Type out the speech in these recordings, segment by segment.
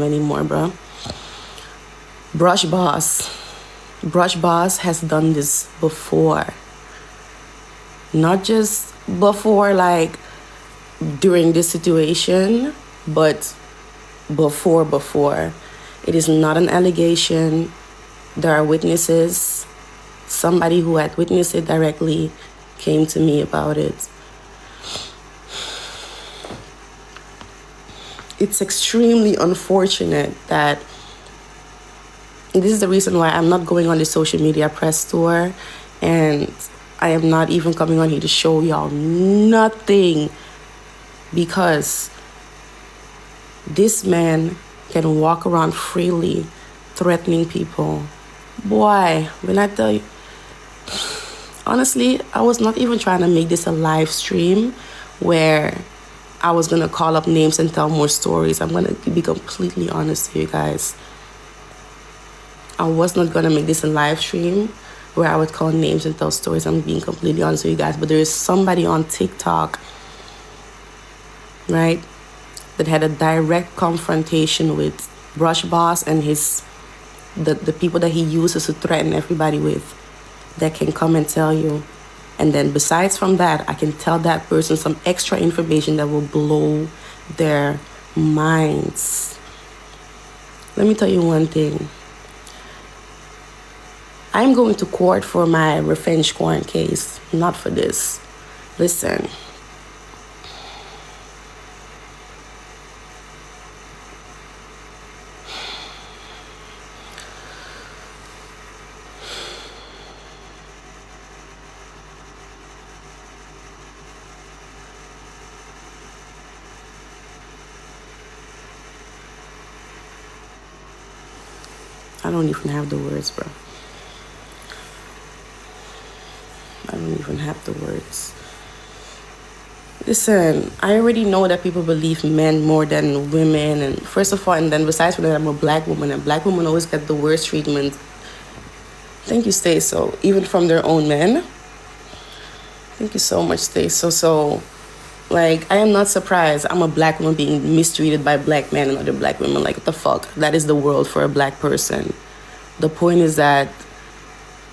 anymore, bro. Brush Boss. Brush Boss has done this before. Not just before, like, during this situation, but before. It is not an allegation. There are witnesses. Somebody who had witnessed it directly came to me about it. It's extremely unfortunate that this is the reason why I'm not going on the social media press tour, and I am not even coming on here to show y'all nothing, because this man can walk around freely threatening people. Boy, when I tell you, honestly, I was not even trying to make this a live stream where I was going to call up names and tell more stories. I'm going to be completely honest with you guys. I was not going to make this a live stream where I would call names and tell stories. I'm being completely honest with you guys. But there is somebody on TikTok, right, that had a direct confrontation with Brush Boss and the people that he uses to threaten everybody with, that can come and tell you. And then besides from that, I can tell that person some extra information that will blow their minds. Let me tell you one thing. I'm going to court for my revenge porn case, not for this. Listen. I don't even have the words, bro. I don't even have the words. Listen, I already know that people believe men more than women. And first of all, and then besides from that, I'm a black woman. And black women always get the worst treatment. Thank you, Stay So. Even from their own men. Thank you so much, Stay So. So, like, I am not surprised. I'm a black woman being mistreated by black men and other black women. Like, what the fuck? That is the world for a black person. The point is that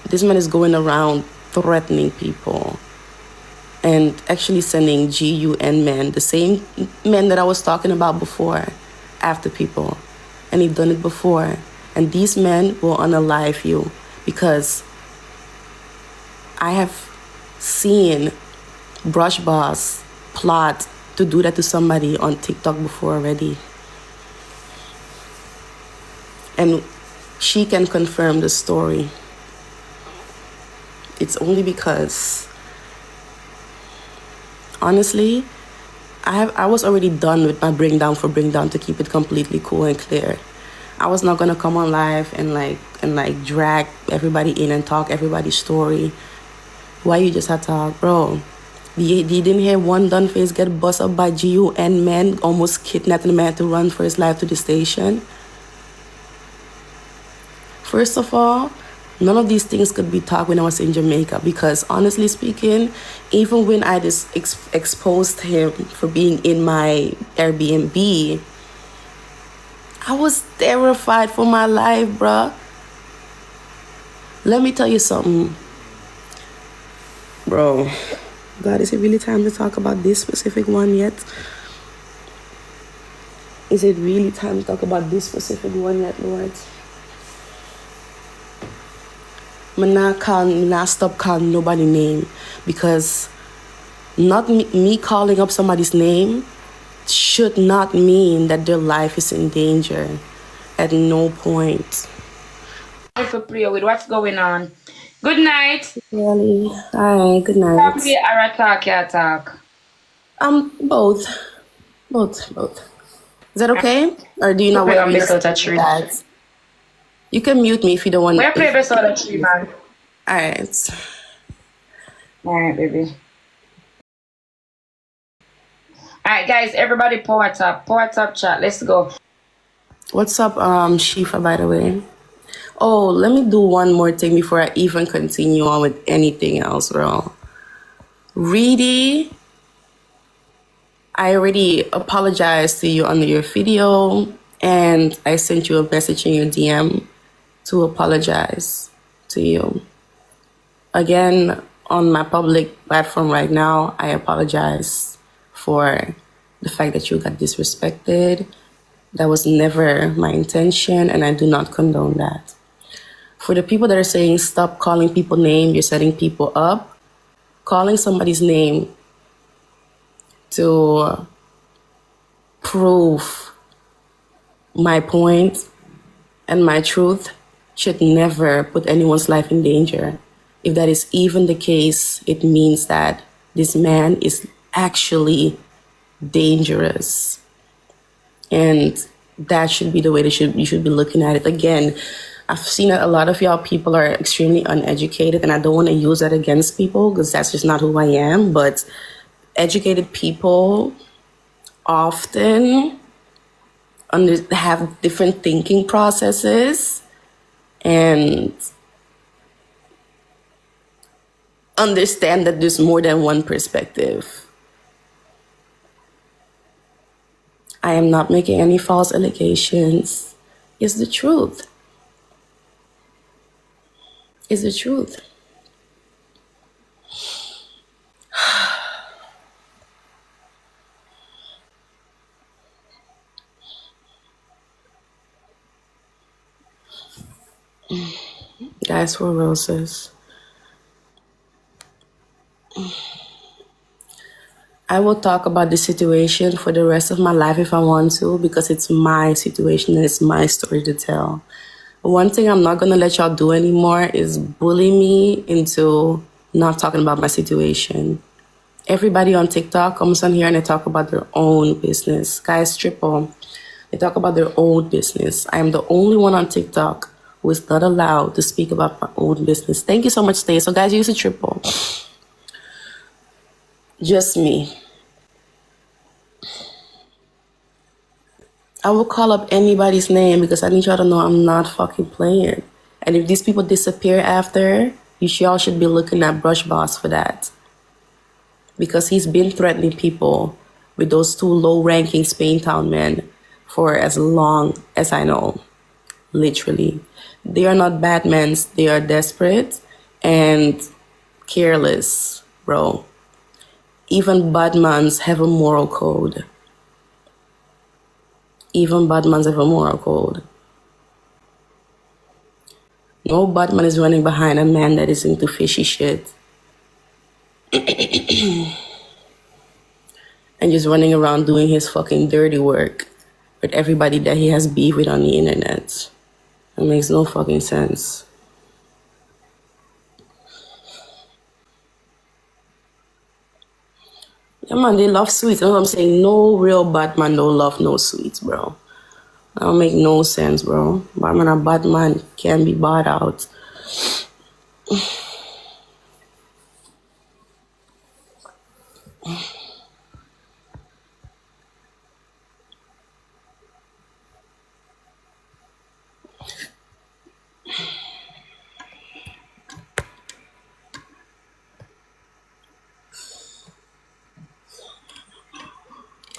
this man is going around threatening people and actually sending GUN men, the same men that I was talking about before, after people. And he's done it before. And these men will unalive you, because I have seen Brush Boss plot to do that to somebody on TikTok before already. And she can confirm the story. It's only because, honestly, I was already done with my bring down to keep it completely cool and clear. I was not gonna come on live and like drag everybody in and talk everybody's story. Why you just had to talk, bro? You didn't hear one done face get bust up by GUN men, almost kidnapping the man to run for his life to the station? First of all, none of these things could be talked when I was in Jamaica, because honestly speaking, even when I just exposed him for being in my Airbnb, I was terrified for my life, bruh. Let me tell you something, bro. God, is it really time to talk about this specific one yet? Is it really time to talk about this specific one yet, Lord? I'm not stop calling nobody name, because not me calling up somebody's name should not mean that their life is in danger at no point. If we play with what's going on. Good night. Really? Hi, good night. Family or attack, you attack? Both. Is that okay? Or do you not want to read that? You can mute me if you don't want. We're play best out of tree, man. Alright. Alright, baby. Alright, guys, everybody power top chat. Let's go. What's up, Shifa, by the way? Oh, let me do one more thing before I even continue on with anything else, bro. Reedy, I already apologized to you under your video, And I sent you a message in your DM to apologize to you. Again, on my public platform right now, I apologize for the fact that you got disrespected. That was never my intention, and I do not condone that. For the people that are saying stop calling people names, you're setting people up, calling somebody's name to prove my point and my truth should never put anyone's life in danger. If that is even the case, it means that this man is actually dangerous. And that should be the way you should be looking at it. Again, I've seen that a lot of y'all people are extremely uneducated, and I don't want to use that against people because that's just not who I am. But educated people often have different thinking processes and understand that there's more than one perspective. I am not making any false allegations. It's the truth. It's the truth. Guys, for roses. I will talk about the situation for the rest of my life if I want to, because it's my situation and it's my story to tell. One thing I'm not going to let y'all do anymore is bully me into not talking about my situation. Everybody on TikTok comes on here and they talk about their own business. Guys, triple. They talk about their own business. I am the only one on TikTok who is not allowed to speak about my own business. Thank you so much, Stay. So guys, use a triple. Just me. I will call up anybody's name because I need y'all to know I'm not fucking playing. And if these people disappear after, y'all should be looking at Brush Boss for that. Because he's been threatening people with those two low-ranking Spaintown men for as long as I know. Literally. They are not bad men. They are desperate and careless, bro. Even badmans have a moral code. Even badmans have a moral code. No badman is running behind a man that is into fishy shit. And just running around doing his fucking dirty work with everybody that he has beef with on the internet. It makes no fucking sense. Yeah, man, they love sweets. That's what I'm saying. No real Batman don't love no sweets, bro. That don't make no sense, bro. Batman and Batman can be bought out.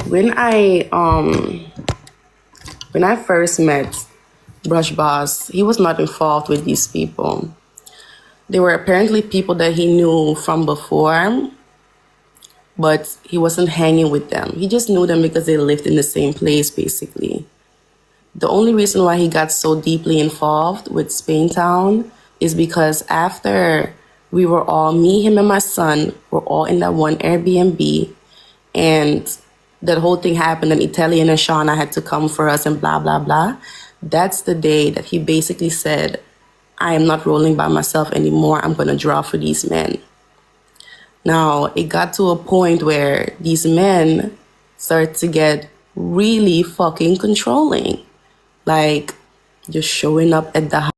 When I first met Brush Boss, he was not involved with these people. They were apparently people that he knew from before, but he wasn't hanging with them. He just knew them because they lived in the same place, basically. The only reason why he got so deeply involved with Spaintown is because after we were all, me, him, and my son, were all in that one Airbnb, and that whole thing happened, and Italian and Shauna had to come for us and blah, blah, blah. That's the day that he basically said, I am not rolling by myself anymore. I'm going to draw for these men. Now, it got to a point where these men started to get really fucking controlling. Like, just showing up at the